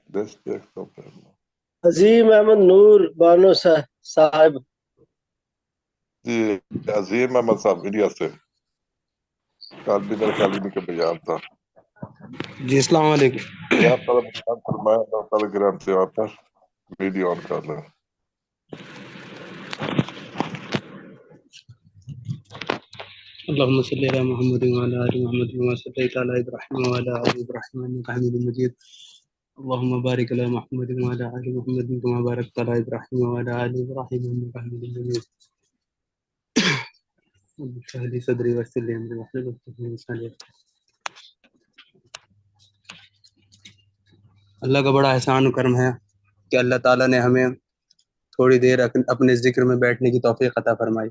This takes no problem. عظیم احمد نور بانو صاحب جی عظیم احمد صاحب India سے کل بھی میرے خیال انہیں کا بیان تھا. جی السلام علیکم. کیا آپ طرف بیان فرمایا اللہ تعالیٰ کے رحم سے وہاں پر ویڈیو آن کر لیں. اللهم صل على محمد وعلى ال محمد كما صليت على ابراهيم وعلى ال ابراهيم انك حميد مجيد. اللهم بارك على محمد وعلى ال محمد كما باركت على ابراهيم وعلى ال ابراهيم انك حميد مجيد. رب اشرح لي صدري ويسر لي امري واحلل عقدة من لساني. اللہ کا بڑا احسان و کرم ہے کہ اللہ تعالیٰ نے ہمیں تھوڑی دیر اپنے ذکر میں بیٹھنے کی توفیق عطا فرمائی.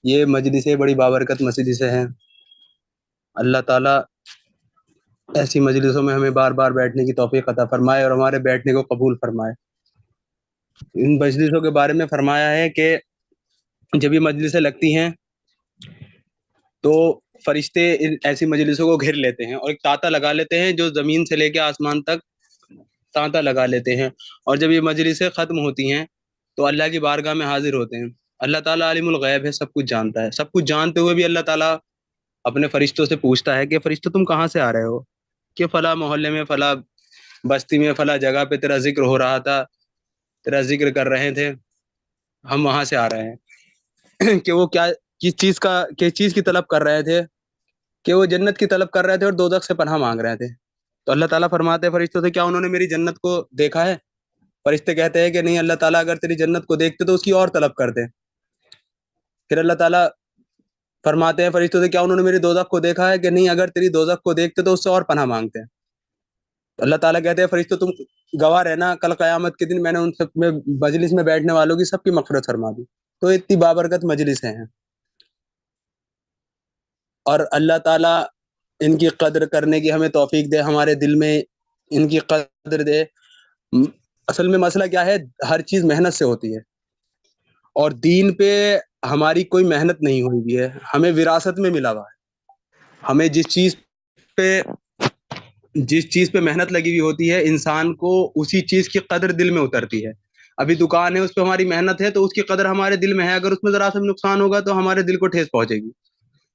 یہ مجلسیں بڑی بابرکت مجلسیں ہیں. اللہ تعالیٰ ایسی مجلسوں میں ہمیں بار بار بیٹھنے کی توفیق عطا فرمائے اور ہمارے بیٹھنے کو قبول فرمائے. ان مجلسوں کے بارے میں فرمایا ہے کہ جب یہ مجلسیں لگتی ہیں تو فرشتے ایسی مجلسوں کو گھیر لیتے ہیں اور ایک تانتا لگا لیتے ہیں جو زمین سے لے کے آسمان تک تانتا لگا لیتے ہیں. اور جب یہ مجلسیں ختم ہوتی ہیں تو اللہ کی بارگاہ میں حاضر ہوتے ہیں. اللہ تعالیٰ عالم الغیب ہے، سب کچھ جانتا ہے. سب کچھ جانتے ہوئے بھی اللہ تعالیٰ اپنے فرشتوں سے پوچھتا ہے کہ فرشتوں تم کہاں سے آ رہے ہو؟ کہ فلاں محلے میں، فلاں بستی میں، فلاں جگہ پہ تیرا ذکر ہو رہا تھا، تیرا ذکر کر رہے تھے، ہم وہاں سے آ رہے ہیں. کہ وہ کس چیز کی طلب کر رہے تھے؟ کہ وہ جنت کی طلب کر رہے تھے اور دوزخ سے پناہ مانگ رہے تھے. تو اللہ تعالیٰ فرماتے ہیں فرشتوں سے کیا انہوں نے میری جنت کو دیکھا ہے؟ فرشتے کہتے ہیں کہ نہیں اللہ تعالیٰ اگر تیری جنت کو دیکھتے تو اس کی اور طلب کرتے. پھر اللہ تعالیٰ فرماتے ہیں فرشتوں سے کیا انہوں نے میری دوزخ کو دیکھا ہے؟ کہ نہیں اگر تیری دوزخ کو دیکھتے تو اس سے اور پناہ مانگتے ہیں. اللہ تعالیٰ کہتے ہیں فرشتوں تم گواہ رہنا کل قیامت کے دن میں نے ان سب میں مجلس میں بیٹھنے والوں کی سب کی مغفرت فرما دی. تو اتنی بابرکت مجلسیں ہیں اور اللہ تعالیٰ ان کی قدر کرنے کی ہمیں توفیق دے، ہمارے دل میں ان کی قدر دے. اصل میں مسئلہ کیا ہے، ہر چیز محنت سے ہوتی ہے اور دین پہ ہماری کوئی محنت نہیں ہوئی ہے، ہمیں وراثت میں ملا ہوا ہے. ہمیں جس چیز پہ محنت لگی ہوئی ہوتی ہے انسان کو اسی چیز کی قدر دل میں اترتی ہے. ابھی دکان ہے اس پہ ہماری محنت ہے تو اس کی قدر ہمارے دل میں ہے، اگر اس میں ذرا سا بھی نقصان ہوگا تو ہمارے دل کو ٹھیس پہنچے گی.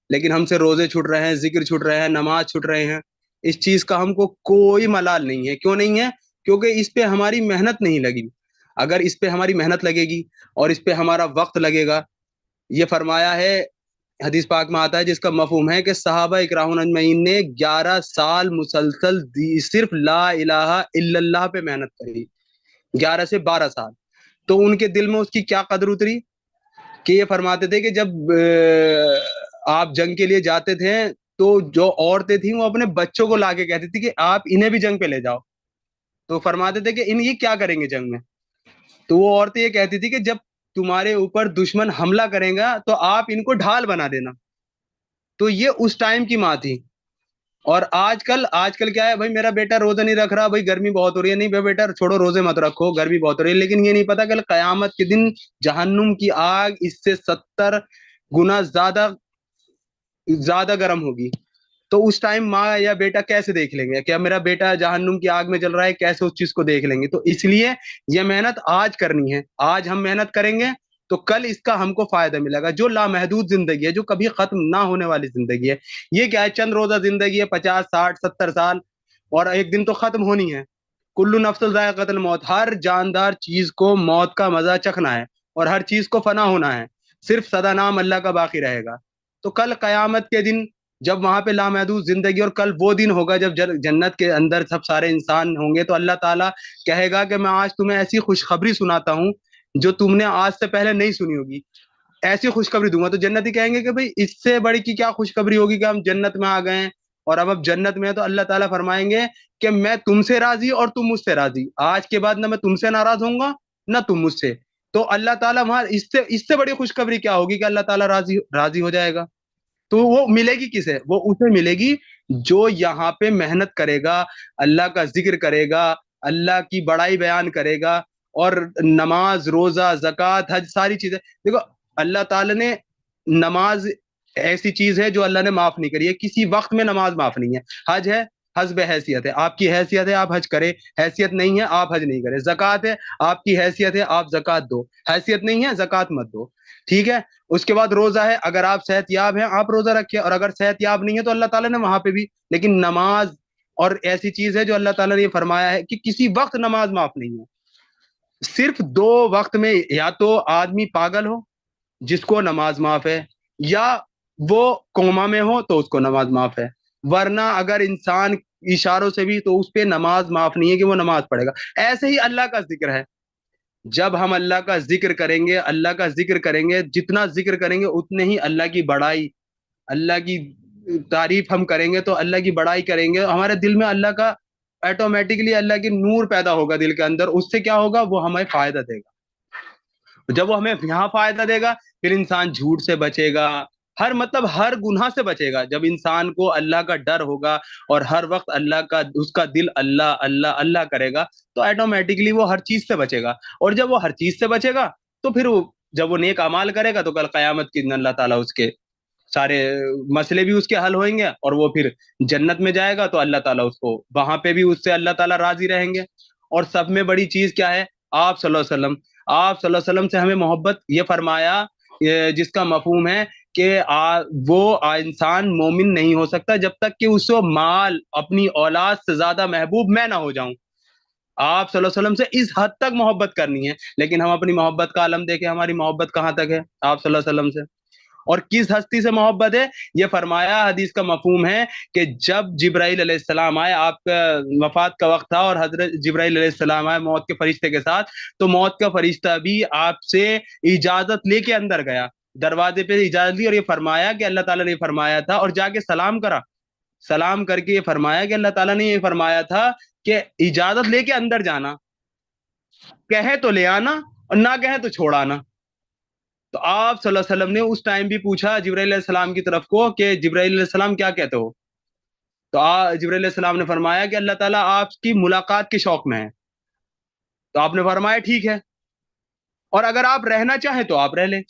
لیکن ہم سے روزے چھوٹ رہے ہیں، ذکر چھوٹ رہے ہیں، نماز چھوٹ رہے ہیں، اس چیز کا ہم کو کوئی ملال نہیں ہے. کیوں نہیں ہے؟ کیونکہ اس پہ ہماری محنت نہیں لگی. اگر اس پہ ہماری محنت لگے گی اور اس پہ ہمارا وقت لگے گا، یہ فرمایا ہے حدیث پاک میں آتا ہے جس کا مفہوم ہے کہ صحابہ اکرام اجمعین نے 11 سال مسلسل صرف لا الہ الا اللہ پہ محنت کری، 11 سے 12 سال. تو ان کے دل میں اس کی کیا قدر اتری کہ یہ فرماتے تھے کہ جب آپ جنگ کے لیے جاتے تھے تو جو عورتیں تھیں وہ اپنے بچوں کو لا کے کہتی تھی کہ آپ انہیں بھی جنگ پہ لے جاؤ. تو فرماتے تھے کہ یہ کیا کریں گے جنگ میں؟ تو وہ عورتیں یہ کہتی تھی کہ جب تمہارے اوپر دشمن حملہ کریں گا تو آپ ان کو ڈھال بنا دینا. تو یہ اس ٹائم کی ماں تھی. اور آج کل کیا ہے، بھائی میرا بیٹا روزہ نہیں رکھ رہا، بھائی گرمی بہت ہو رہی ہے، نہیں بھائی بیٹا چھوڑو روزے مت رکھو گرمی بہت ہو رہی ہے. لیکن یہ نہیں پتا کہ قیامت کے دن جہنم کی آگ اس سے 70 گنا زیادہ گرم ہوگی. تو اس ٹائم ماں یا بیٹا کیسے دیکھ لیں گے کہ میرا بیٹا جہنم کی آگ میں جل رہا ہے، کیسے اس چیز کو دیکھ لیں گے؟ تو اس لیے یہ محنت آج کرنی ہے. آج ہم محنت کریں گے تو کل اس کا ہم کو فائدہ ملے گا. جو لامحدود زندگی ہے، جو کبھی ختم نہ ہونے والی زندگی ہے، یہ کیا ہے، چند روزہ زندگی ہے، 50 60 70 سال، اور ایک دن تو ختم ہونی ہے. کل نفس ذائقۃ الموت، ہر جاندار چیز کو موت کا مزہ چکھنا ہے اور ہر چیز کو فنا ہونا ہے، صرف سدا نام اللہ کا باقی رہے گا. تو کل قیامت کے دن جب وہاں پہ لامحدود زندگی، اور کل وہ دن ہوگا جب جنت کے اندر سب سارے انسان ہوں گے، تو اللہ تعالیٰ کہے گا کہ میں آج تمہیں ایسی خوشخبری سناتا ہوں جو تم نے آج سے پہلے نہیں سنی ہوگی، ایسی خوشخبری دوں گا. تو جنتی کہیں گے کہ بھئی اس سے بڑی کی کیا خوشخبری ہوگی کہ ہم جنت میں آ گئے ہیں اور اب جنت میں. تو اللہ تعالیٰ فرمائیں گے کہ میں تم سے راضی اور تم مجھ سے راضی، آج کے بعد نہ میں تم سے ناراض ہوں گا نہ تم مجھ سے. تو اللہ تعالیٰ وہاں اس سے بڑی خوشخبری کیا ہوگی کہ اللہ تعالیٰ راضی ہو جائے گا. تو وہ ملے گی کسے؟ وہ اسے ملے گی جو یہاں پہ محنت کرے گا، اللہ کا ذکر کرے گا، اللہ کی بڑائی بیان کرے گا، اور نماز، روزہ، زکوٰۃ، حج، ساری چیزیں. دیکھو اللہ تعالیٰ نے نماز ایسی چیز ہے جو اللہ نے معاف نہیں کری ہے، کسی وقت میں نماز معاف نہیں ہے. حج ہے، حسب حیثیت ہے، آپ کی حیثیت ہے آپ حج کریں، حیثیت نہیں ہے آپ حج نہیں کریں. زکوٰۃ ہے، آپ کی حیثیت ہے آپ زکوٰۃ دو، حیثیت نہیں ہے زکوٰۃ مت دو. ٹھیک ہے. اس کے بعد روزہ ہے، اگر آپ صحت یاب ہیں آپ روزہ رکھیں، اور اگر صحت یاب نہیں ہے تو اللہ تعالیٰ نے وہاں پہ بھی. لیکن نماز اور ایسی چیز ہے جو اللہ تعالیٰ نے یہ فرمایا ہے کہ کسی وقت نماز معاف نہیں ہے. صرف 2 وقت میں یا تو آدمی پاگل ہو جس کو نماز معاف ہے، یا وہ کوما میں ہو تو اس کو نماز معاف ہے. ورنہ اگر انسان اشاروں سے بھی تو اس پہ نماز معاف نہیں ہے کہ وہ نماز پڑھے گا. ایسے ہی اللہ کا ذکر ہے، جب ہم اللہ کا ذکر کریں گے، اللہ کا ذکر کریں گے، جتنا ذکر کریں گے اتنے ہی اللہ کی بڑائی، اللہ کی تعریف ہم کریں گے تو اللہ کی بڑائی کریں گے، ہمارے دل میں اللہ کا آٹومیٹکلی اللہ کی نور پیدا ہوگا دل کے اندر. اس سے کیا ہوگا؟ وہ ہمیں فائدہ دے گا. جب وہ ہمیں یہاں فائدہ دے گا پھر انسان جھوٹ سے بچے گا، ہر گناہ سے بچے گا. جب انسان کو اللہ کا ڈر ہوگا اور ہر وقت اللہ کا اس کا دل اللہ اللہ اللہ کرے گا تو آٹومیٹکلی وہ ہر چیز سے بچے گا. اور جب وہ ہر چیز سے بچے گا تو پھر جب وہ نیک اعمال کرے گا تو کل قیامت کے دن اللہ تعالیٰ اس کے سارے مسئلے بھی اس کے حل ہوئیں گے، اور وہ پھر جنت میں جائے گا تو اللہ تعالیٰ اس کو وہاں پہ بھی اس سے اللہ تعالیٰ راضی رہیں گے. اور سب میں بڑی چیز کیا ہے؟ آپ صلی اللہ علیہ وسلم، آپ صلی اللہ علیہ وسلم سے ہمیں محبت یہ فرمایا جس کا مفہوم ہے کہ وہ انسان مومن نہیں ہو سکتا جب تک کہ اس کو مال اپنی اولاد سے زیادہ محبوب میں نہ ہو جاؤں. آپ صلی اللہ علیہ وسلم سے اس حد تک محبت کرنی ہے، لیکن ہم اپنی محبت کا عالم دیکھیں، ہماری محبت کہاں تک ہے آپ صلی اللہ علیہ وسلم سے، اور کس ہستی سے محبت ہے. یہ فرمایا، حدیث کا مفہوم ہے کہ جب جبرائیل علیہ السلام آئے، آپ کا وفات کا وقت تھا اور حضرت جبرائیل علیہ السلام آئے موت کے فرشتے کے ساتھ، تو موت کا فرشتہ بھی آپ سے اجازت لے کے اندر گیا، دروازے پہ اجازت لی، اور یہ فرمایا کہ اللہ تعالیٰ نے یہ فرمایا تھا، اور جا کے سلام کرا، سلام کر کے یہ فرمایا کہ اللہ تعالیٰ نے یہ فرمایا تھا کہ اجازت لے کے اندر جانا، کہے تو لے آنا اور نہ کہے تو چھوڑ آنا. تو آپ صلی اللہ علیہ وسلم نے اس ٹائم بھی پوچھا جبرائیل علیہ السلام کی طرف کو کہ جبرائیل علیہ السلام کیا کہتے ہو؟ تو جبرائیل علیہ السلام نے فرمایا کہ اللہ تعالیٰ آپ کی ملاقات کے شوق میں ہے. تو آپ نے فرمایا ٹھیک ہے، اور اگر آپ رہنا چاہیں تو آپ رہ لیں.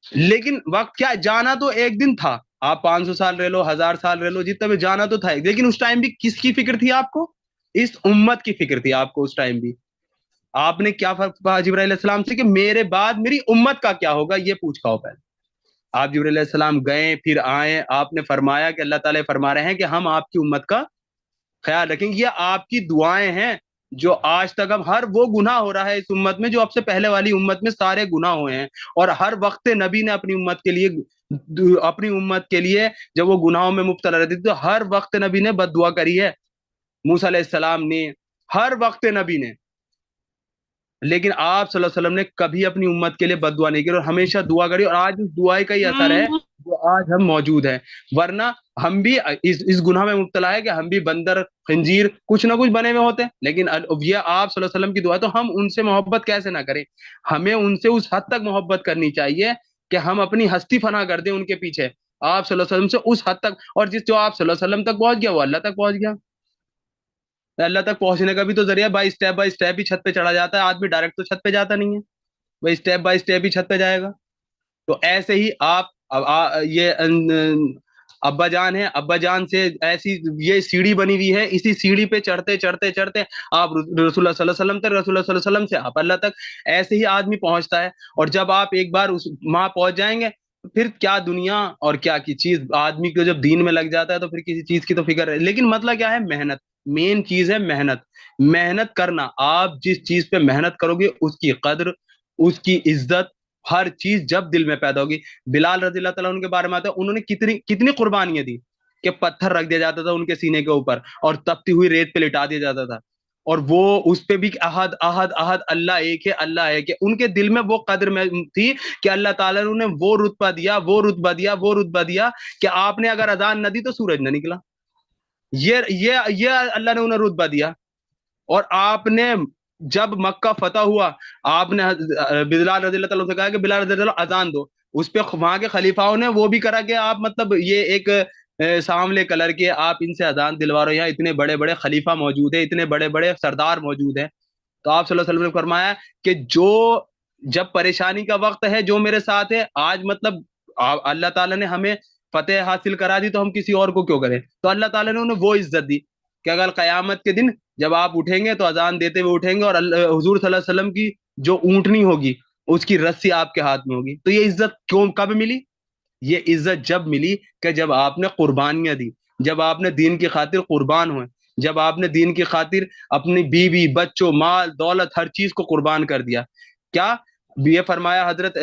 لیکن وقت کیا، جانا تو ایک دن تھا، آپ 500 سال رہ لو، 1000 سال رہ لو، جتنا بھی جانا تو تھا، لیکن اس ٹائم بھی کس کی فکر تھی آپ کو؟ اس امت کی فکر تھی آپ کو. اس ٹائم بھی آپ نے کیا کہا جبرائیل علیہ السلام سے کہ میرے بعد میری امت کا کیا ہوگا، یہ پوچھ کھاؤ پہلے. آپ جبرائیل علیہ السلام گئے، پھر آئے، آپ نے فرمایا کہ اللہ تعالیٰ فرما رہے ہیں کہ ہم آپ کی امت کا خیال رکھیں گے. یہ آپ کی دعائیں ہیں جو آج تک اب ہر وہ گناہ ہو رہا ہے اس امت میں جو اب سے پہلے والی امت میں سارے گناہ ہوئے ہیں، اور ہر وقت نبی نے اپنی امت کے لیے جب وہ گناہوں میں مبتلا رہتی تھی تو ہر وقت نبی نے بد دعا کری ہے. موسیٰ علیہ السلام نے، ہر وقت نبی نے، لیکن آپ صلی اللہ علیہ وسلم نے کبھی اپنی امت کے لیے بد دعا نہیں کی اور ہمیشہ دعا کری، اور آج اس دعائیں کا ہی اثر ہے جو آج ہم موجود ہیں. ورنہ ہم بھی اس گناہ میں مبتلا ہے کہ ہم بھی بندر، خنزیر، کچھ نہ کچھ بنے ہوئے ہوتے ہیں. لیکن یہ آپ صلی اللہ علیہ وسلم کی دعا ہے، تو ہم ان سے محبت کیسے نہ کریں؟ ہمیں ان سے اس حد تک محبت کرنی چاہیے کہ ہم اپنی ہستی فنا کر دیں ان کے پیچھے. آپ صلی اللہ علیہ وسلم سے اس حد تک، اور جو آپ صلی اللہ علیہ وسلم تک پہنچ گیا وہ اللہ تک پہنچ گیا. اللہ تک پہنچنے کا بھی تو ذریعہ بائی اسٹیپ ہی چھت پہ چڑھا جاتا ہے. آدمی ڈائریکٹ تو چھت پہ جاتا نہیں ہے، بائی اسٹیپ ہی چھت پہ جائے گا. تو ایسے ہی آپ یہ ابا جان ہے، ابا جان سے ایسی یہ سیڑھی بنی ہوئی ہے، اسی سیڑھی پہ چڑھتے چڑھتے چڑھتے آپ رسول اللہ صلی اللہ علیہ وسلم تک، رسول اللہ صلی اللہ علیہ وسلم سے آپ اللہ تک، ایسے ہی آدمی پہنچتا ہے. اور جب آپ ایک بار وہاں پہنچ جائیں گے پھر کیا دنیا اور کیا کی چیز. آدمی کو جب دین میں لگ جاتا ہے تو پھر کسی چیز کی تو فکر ہے. لیکن مسئلہ کیا ہے؟ محنت. مین چیز ہے محنت کرنا. آپ جس چیز پہ محنت کرو گے اس کی قدر، اس کی عزت، ہر چیز جب دل میں پیدا ہوگی. بلال رضی اللہ تعالیٰ عنہ کے بارے میں آتا ہے انہوں نے کتنی قربانیاں دی کہ پتھر رکھ دیا جاتا تھا ان کے سینے کے اوپر اور تپتی ہوئی ریت پہ لٹا دیا جاتا تھا، اور وہ اس پہ بھی احد احد احد، اللہ ایک ہے، اللہ ایک ہے. ان کے دل میں وہ قدر میں تھی کہ اللہ تعالیٰ نے انہیں وہ رتبہ دیا کہ آپ نے اگر اذان نہ دی تو سورج نہ نکلا. یہ اللہ نے انہیں رتبہ دیا. اور آپ نے جب مکہ فتح ہوا آپ نے بلال رضی اللہ تعالیٰ سے کہا کہ بلال رضی اللہ اذان دو. اس پہ وہاں کے خلیفاؤں نے وہ بھی کرا کہ آپ مطلب یہ ایک ساملے کلر کے آپ ان سے اذان دلوا رہے ہیں. اتنے بڑے بڑے خلیفہ موجود ہیں، اتنے بڑے بڑے سردار موجود ہیں. تو آپ صلی اللہ علیہ وسلم نے فرمایا کہ جب پریشانی کا وقت ہے جو میرے ساتھ ہے. آج مطلب اللہ تعالیٰ نے ہمیں فتح حاصل کرا دی تو ہم کسی اور کو کیوں کریں؟ تو اللہ تعالیٰ نے انہیں وہ عزت دی کہ اگر قیامت کے دن جب آپ اٹھیں گے تو اذان دیتے ہوئے اٹھیں گے اور حضور صلی اللہ علیہ وسلم کی جو اونٹنی ہوگی اس کی رسی آپ کے ہاتھ میں ہوگی. تو یہ عزت کب ملی؟ یہ عزت جب ملی کہ جب آپ نے قربانیاں دی، جب آپ نے دین کی خاطر قربان ہوئے، جب آپ نے دین کی خاطر اپنی بیوی بچوں مال دولت ہر چیز کو قربان کر دیا. کیا یہ فرمایا حضرت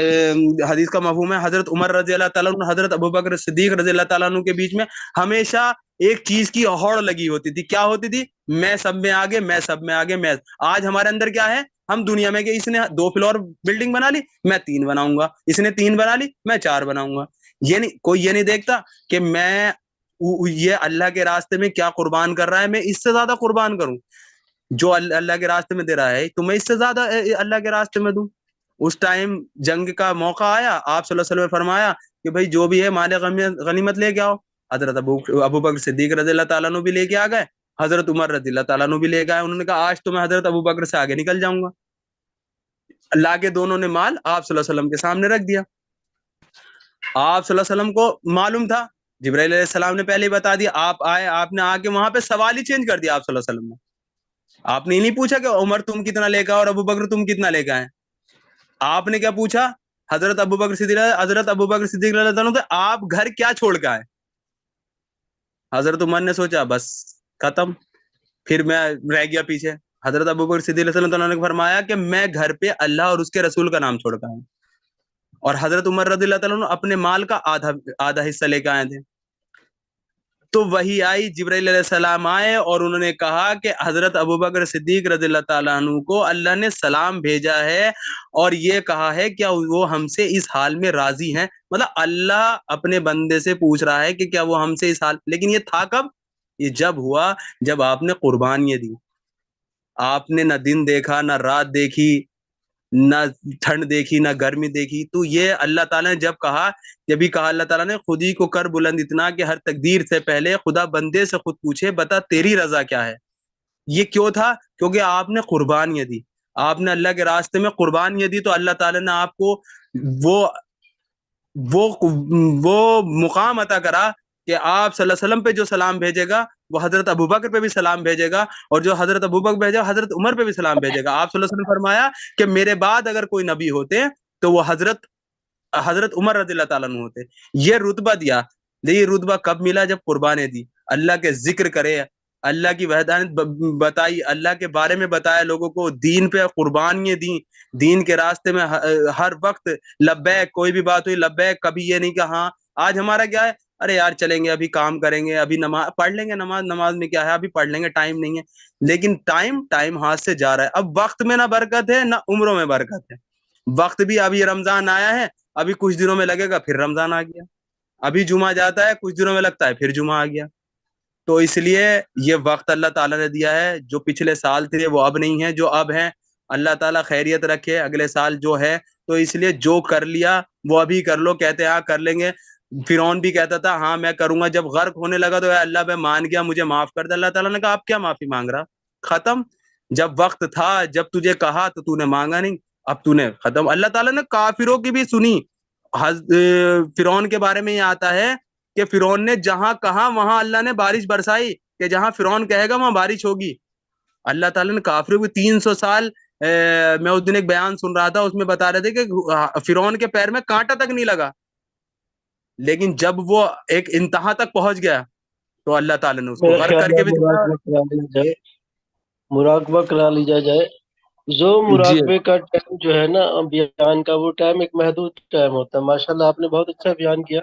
حدیث کا مفہوم ہے، حضرت عمر رضی اللہ تعالیٰ عنہ حضرت ابوبکر صدیق رضی اللہ تعالیٰ عنہ کے بیچ میں ہمیشہ ایک چیز کی ہوڑ لگی ہوتی تھی. کیا ہوتی تھی؟ میں سب میں آگے، میں سب میں آگے، میں. آج ہمارے اندر کیا ہے؟ ہم دنیا میں کہ اس نے 2 فلور بلڈنگ بنا لی، میں 3 بناؤں گا، اس نے 3 بنا لی، میں 4 بناؤں گا. یہ نہیں، کوئی یہ نہیں دیکھتا کہ میں یہ اللہ کے راستے میں کیا قربان کر رہا ہے، میں اس سے زیادہ قربان کروں. جو اللہ کے راستے میں دے رہا ہے تو میں اس سے زیادہ اللہ کے راستے میں دوں. اس ٹائم جنگ کا موقع آیا، آپ صلی اللہ علیہ وسلم نے فرمایا کہ بھائی جو بھی ہے مال غنیمت لے کے آؤ. حضرت ابو بکر صدیق رضی اللہ تعالیٰ عنہ بھی لے کے آ گئے، حضرت عمر رضی اللہ تعالیٰ عنہ بھی لے کے آئے. انہوں نے کہا آج تو میں حضرت ابو بکر سے آگے نکل جاؤں گا. اللہ کے دونوں نے مال آپ صلی اللہ علیہ وسلم کے سامنے رکھ دیا. آپ صلی اللہ علیہ وسلم کو معلوم تھا، جبرائیل علیہ السلام نے پہلے ہی بتا دیا. آپ آئے، آپ نے آ کے وہاں پہ سوال ہی چینج کر دیا. آپ صلی اللہ علیہ وسلم نے، آپ نے نہیں پوچھا کہ عمر تم کتنا لے کے آئے اور ابو بکر تم کتنا لے کے آئے. آپ نے کیا پوچھا؟ حضرت ابو بکر صدیق رضی اللہ عنہ آپ گھر کیا چھوڑ کے آئے؟ حضرت عمر نے سوچا بس ختم، پھر میں رہ گیا پیچھے. حضرت ابو بکر صدیق رضی اللہ عنہ نے فرمایا کہ میں گھر پہ اللہ اور اس کے رسول کا نام چھوڑ کے آیا. اور حضرت عمر رضی اللہ عنہ اپنے مال کا آدھا حصہ لے کے آئے تھے. تو وہی آئی، جبرائیل علیہ السلام آئے اور انہوں نے کہا کہ حضرت ابوبکر صدیق رضی اللہ تعالیٰ عنہ کو اللہ نے سلام بھیجا ہے اور یہ کہا ہے کیا وہ ہم سے اس حال میں راضی ہیں. مطلب اللہ اپنے بندے سے پوچھ رہا ہے کہ کیا وہ ہم سے اس حال. لیکن یہ تھا کب؟ یہ جب ہوا جب آپ نے قربانیاں دی. آپ نے نہ دن دیکھا، نہ رات دیکھی، نہ ٹھنڈ دیکھی، نہ گرمی دیکھی. تو یہ اللہ تعالیٰ نے جب ہی کہا اللہ تعالیٰ نے خود ہی کو کر بلند اتنا کہ ہر تقدیر سے پہلے خدا بندے سے خود پوچھے بتا تیری رضا کیا ہے. یہ کیوں تھا؟ کیونکہ آپ نے قربانیاں دی، آپ نے اللہ کے راستے میں قربانیاں دی. تو اللہ تعالیٰ نے آپ کو وہ مقام عطا کرا کہ آپ صلی اللہ علیہ وسلم پہ جو سلام بھیجے گا وہ حضرت ابوبکر پہ بھی سلام بھیجے گا، اور جو حضرت ابوبکر بھیجا حضرت عمر پہ بھی سلام بھیجے گا. آپ صلی اللہ علیہ وسلم نے فرمایا کہ میرے بعد اگر کوئی نبی ہوتے تو وہ حضرت عمر رضی اللہ تعالیٰ عنہ ہوتے. یہ رتبہ دیا. یہ رتبہ کب ملا؟ جب قربانیں دی، اللہ کے ذکر کرے، اللہ کی وحدانیت بتائی، اللہ کے بارے میں بتایا لوگوں کو، دین پہ قربانیاں دیں، دین کے راستے میں ہر وقت لبیک، کوئی بھی بات ہوئی لبیک. کبھی یہ نہیں کہ ہاں آج ہمارا کیا ہے، ارے یار چلیں گے ابھی کام کریں گے، ابھی نماز پڑھ لیں گے، نماز میں کیا ہے ابھی پڑھ لیں گے، ٹائم نہیں ہے. لیکن ٹائم ہاتھ سے جا رہا ہے. اب وقت میں نہ برکت ہے نہ عمروں میں برکت ہے. وقت بھی ابھی رمضان آیا ہے، ابھی کچھ دنوں میں لگے گا پھر رمضان آ گیا. ابھی جمعہ جاتا ہے، کچھ دنوں میں لگتا ہے پھر جمعہ آ گیا. تو اس لیے یہ وقت اللہ تعالیٰ نے دیا ہے. جو پچھلے سال تھے وہ اب نہیں ہیں، جو اب ہیں اللہ تعالیٰ خیریت رکھے اگلے سال جو ہے. تو اس لیے جو کر لیا وہ ابھی کر لو. کہتے ہیں ہاں کر لیں گے. فرعون بھی کہتا تھا ہاں میں کروں گا. جب غرق ہونے لگا تو اے اللہ میں مان گیا، مجھے معاف کر دے. اللہ تعالیٰ نے کہا آپ کیا معافی مانگ رہا؟ ختم. جب وقت تھا، جب تجھے کہا تو نے مانگا نہیں، اب تو نے ختم. اللہ تعالیٰ نے کافروں کی بھی سنی. فرعون کے بارے میں یہ آتا ہے کہ فرعون نے جہاں کہا وہاں اللہ نے بارش برسائی، کہ جہاں فرعون کہے گا وہاں بارش ہوگی. اللہ تعالیٰ نے کافروں کی 300 سال میں اس دن ایک بیان سن رہا تھا، اس میں بتا رہے تھے کہ فرعون کے پیر میں کانٹا تک نہیں لگا. لیکن جب وہ ایک انتہا تک پہنچ گیا تو اللہ تعالیٰ نے اس کو غرق کر کے بھی مراقبہ کرا لیا جائے. جو مراقبے کا ٹائم جو ہے نا بیان کا، وہ ٹائم ایک محدود ٹائم ہوتا ہے. ماشاءاللہ آپ نے بہت اچھا بیان کیا،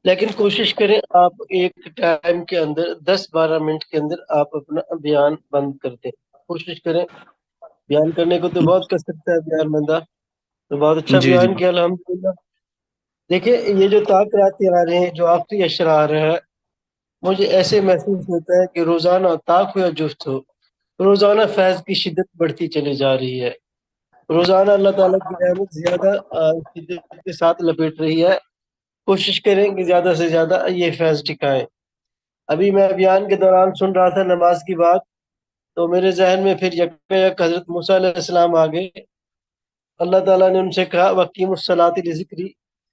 لیکن کوشش کریں آپ ایک ٹائم کے اندر 10-12 منٹ کے اندر آپ اپنا بیان بند کر دیں. کوشش کریں. بیان کرنے کو تو بہت کر سکتا ہے بیان بندہ. تو بہت اچھا بیان کیا الحمدللہ. دیکھیں یہ جو تاثرات آ رہے ہیں، جو آخری اشرا آ رہا ہے، مجھے ایسے محسوس ہوتا ہے کہ روزانہ طاق یا جفت ہو، روزانہ فیض کی شدت بڑھتی چلی جا رہی ہے. روزانہ اللہ تعالیٰ کی رحمت زیادہ شدت کے ساتھ لپیٹ رہی ہے. کوشش کریں کہ زیادہ سے زیادہ یہ فیض ٹکائیں. ابھی میں بیان کے دوران سن رہا تھا نماز کی بات، تو میرے ذہن میں پھر یک حضرت موسیٰ علیہ السلام آ گئے. اللہ تعالیٰ نے ان سے کہا وَقِیمُوا الصَّلَاةَ لِذِکْرِی،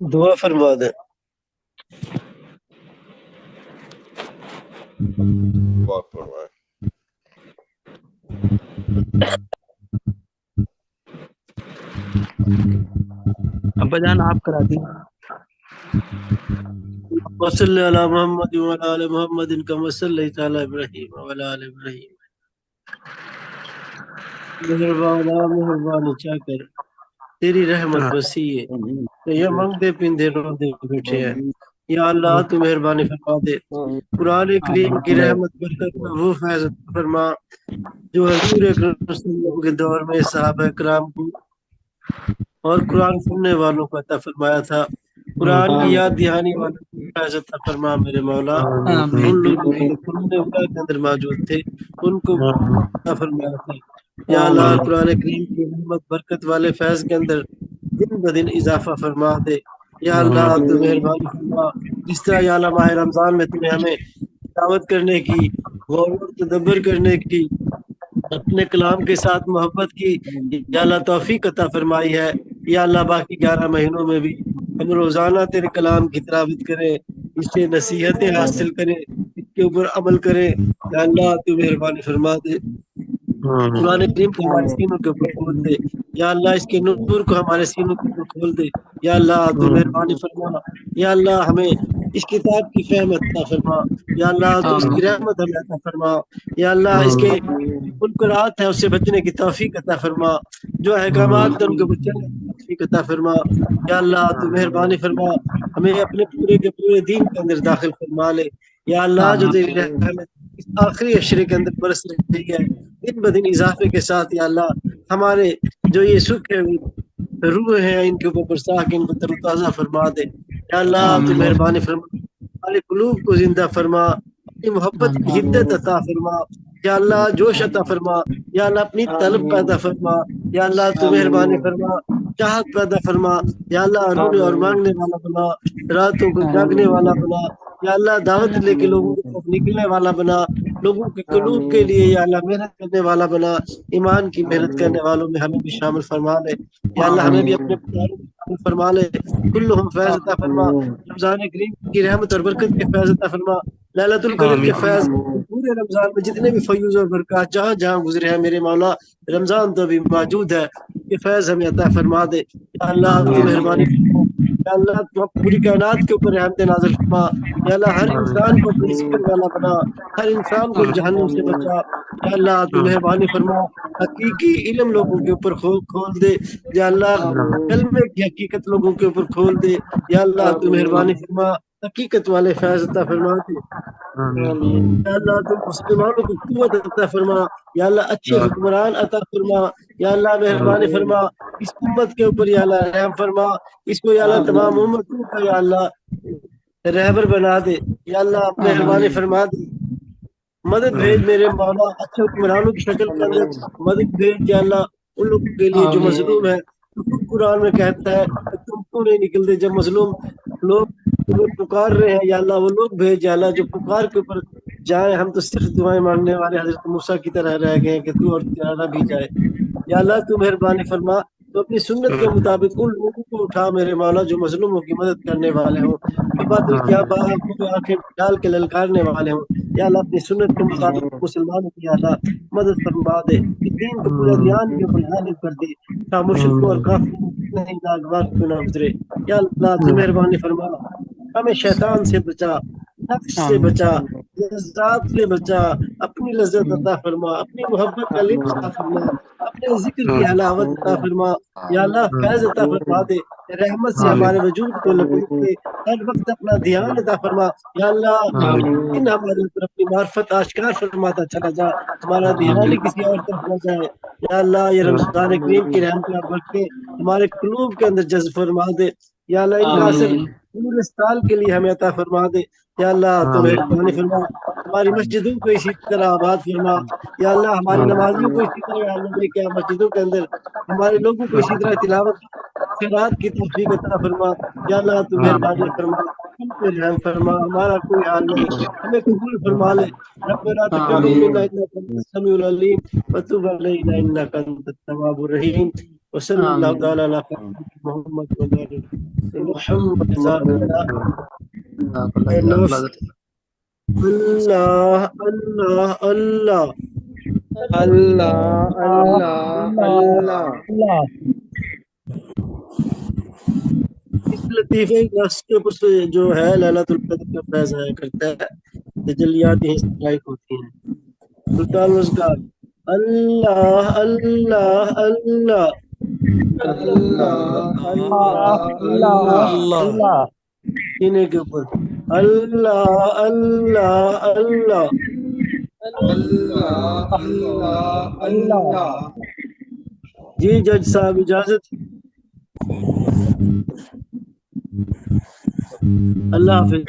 دعا فرما دیں. بات فرمائے. ابا جان آپ کرا دی. وصلی علی محمد وعلی آل محمد کما صلیت علی ابراہیم وعلی آل ابراہیم. مہربانی چاہ کر تیری رحمت وسیع ہے تو یہ منگتے پیندے روندے بیٹھے ہیں. یا اللہ تو مہربانی فرما دے. قرآن کریم کی رحمت برکت میں وہ فیض فرما جو حضور اکرم صلی اللہ علیہ وسلم کے دور میں صحابہ کرام کو اور قرآن سننے والوں کو عطا فرمایا تھا. قرآن کی یاد دہانی والوں کو فیض عطا فرما میرے مولا. ان لوگوں کے اندر موجود تھے ان کو عطا فرمایا تھا. یا اللہ قرآن کریم کی رحمت برکت والے فیض کے اندر دن بدن اضافہ فرما دے. یا اللہ تو مہربانی فرما. جس طرح یا اللہ ماہ رمضان میں تمہیں ہمیں دعوت کرنے کی غور و تدبر کرنے کی اپنے کلام کے ساتھ محبت کی یا اللہ توفیق عطا فرمائی ہے. یا اللہ باقی 11 مہینوں میں بھی ہم روزانہ تیرے کلام کی تلاوت کریں اس سے نصیحتیں حاصل کریں اس کے اوپر عمل کریں. یا اللہ تو مہربانی فرما دے. قرآن کریم کو ہمارے سینوں کے اوپر کھول دے. یا اللہ اس کے نور کو ہمارے سینوں کے اوپر کھول دے. یا اللہ تو مہربانی فرما. یا اللہ ہمیں اس کتاب کی فہم عطا فرما. یا اللہ تو اس کی رحمت ہمیں عطا فرما. یا اللہ اس کے منکرات ہے اس سے بچنے کی توفیق عطا فرما. جو احکامات ہیں ان کے بچنے کی توفیق عطا فرما. یا اللہ تو مہربانی فرما ہمیں اپنے پورے کے پورے دین کے اندر داخل فرما لے. یا اللہ جو تیری رحمت اس آخری عشرے کے اندر برس رہی ہے دن بدن اضافے کے ساتھ یا اللہ ہمارے جو یہ سکھ ہے روح ہیں ان کے اوپر برسا کے ان کو تر و تازہ فرما دے یا اللہ تو مہربانی فرما ہمارے قلوب کو زندہ فرما اپنی محبت کی حدت عطا فرما یا اللہ جوش عطا فرما یا اللہ اپنی طلب پیدا فرما یا اللہ تو مہربانی فرما چاہت پیدا فرما یا اللہ رونے اور مانگنے والا بنا راتوں کو جاگنے والا بنا یا اللہ دعوت لے کے لوگوں کی طرف نکلنے والا بنا لوگوں کے قلوب کے لیے یا اللہ محنت کرنے والا بنا ایمان کی محنت کرنے والوں میں ہمیں بھی شامل فرما لے یا اللہ ہمیں بھی اپنے پیاروں میں شامل فرما لے کلہم فیض عطا فرما رمضان کریم کی رحمت اور برکت کے فیض عطا فرما ليلة القدر کے فیض پورے رمضان میں جتنے بھی فیوز اور برکات جہاں جہاں گزرے ہیں میرے مولا رمضان تو بھی موجود ہے یہ فیض ہمیں عطا فرما دے یا اللہ تو مہربانی فرما یا اللہ تو پوری کائنات کے اوپر رحمت نازل فرما یا اللہ ہر انسان کو اپنی ذکر والا بنا ہر انسان کو جہنم سے بچا یا اللہ تو مہربانی فرما حقیقی علم لوگوں کے اوپر کھول دے یا اللہ کلمے کی حقیقت لوگوں کے اوپر کھول دے یا اللہ تو مہربانی فرما حقیقت والے فیض عطا فرما دے یا اللہ تو مسلمانوں کو قوت عطا فرما یا اللہ اچھے حکمران عطا فرما یا اللہ مہربانی فرما اس امت کے اوپر یا اللہ رحم فرما اس کو یا اللہ تمام امتوں کا یا اللہ رہبر بنا دے یا اللہ مہربانی فرما دے مدد بھیج میرے مولا اچھے حکمرانوں کی شکل کے اندر مدد بھیج یا اللہ ان لوگوں کے لیے جو مظلوم ہے قرآن میں کہتا ہے کہ تم کو نہیں نکلتے جب مظلوم لوگ تمہیں پکار رہے ہیں یا اللہ وہ لوگ بھیج یا اللہ جو پکار کے اوپر جائے ہم تو صرف دعائیں مانگنے والے حضرت موسیٰ کی طرح رہ گئے ہیں کہ تو اور تیرا بھی جائے یا اللہ تو مہربانی فرما تو اپنی سنت کے مطابق ان لوگوں کو اٹھا میرے مولا جو مظلوموں کی مدد کرنے والے ہوں باطل کیا آنکھیں ڈال کے للکارنے والے ہوں یا اللہ اپنی سنت کے مطابق مسلمانوں کی اللہ مدد فرما دے دین کو پورا دھیان کے اوپر غالب کر دے تا مشرکوں اور کافروں نہیں ناگوار کیوں نہ گزرے یا اللہ تو مہربانی فرما ہمیں شیطان سے بچا نفس سے بچا لذات سے بچا اپنی لذت عطا فرما اپنی محبت کا لطف عطا فرما اپنے ذکر کی حلاوت عطا فرما یا اللہ فیض عطا فرما دے رحمت سے ہمارے وجود کو لپیٹ کے ہر وقت اپنا دھیان عطا فرما یا اللہ ان ہمارے اوپر اپنی معرفت آشکار فرماتا چلا جا ہمارا دھیان ہی کسی اور طرف نہ جائے یا اللہ یہ رمضان کریم کی رحمت اور برکت ہمارے قلوب کے اندر جذب فرما دے یا اللہ ان کا اثر پورے سال کے لیے ہمیں عطا فرما دے یا اللہ تو مہربانی فرما ہماری مسجدوں کو اسی طرح آباد فرما یا اللہ ہماری نمازیوں کو اسی طرح اللہ کیا مسجدوں کے اندر ہمارے لوگوں کو اسی طرح تلاوت خیرات کی توفیق عطا فرما یا اللہ تو مہربانی فرما ہم پہ رحم فرما ہمارا کوئی حال نہیں ہمیں قبول فرما لے ربنا تقبل منا انك انت السميع العليم وتب علينا انك انت التواب الرحيم وصلى الله تعالى على محمد وعلى محمد اللہ اللہ اللہ اللہ اللہ اللہ اس لطیفے کے اوپر سے جو ہے لیلۃ القدر کا فیض ہے کرتا ہے تجلیات ہی اسٹرائک ہوتی ہیں سلطان رزگار اللہ اللہ اللہ اللہ اللہ اللہ سینے کے اوپر اللہ اللہ اللہ اللہ اللہ اللہ جی جج صاحب اجازت اللہ حافظ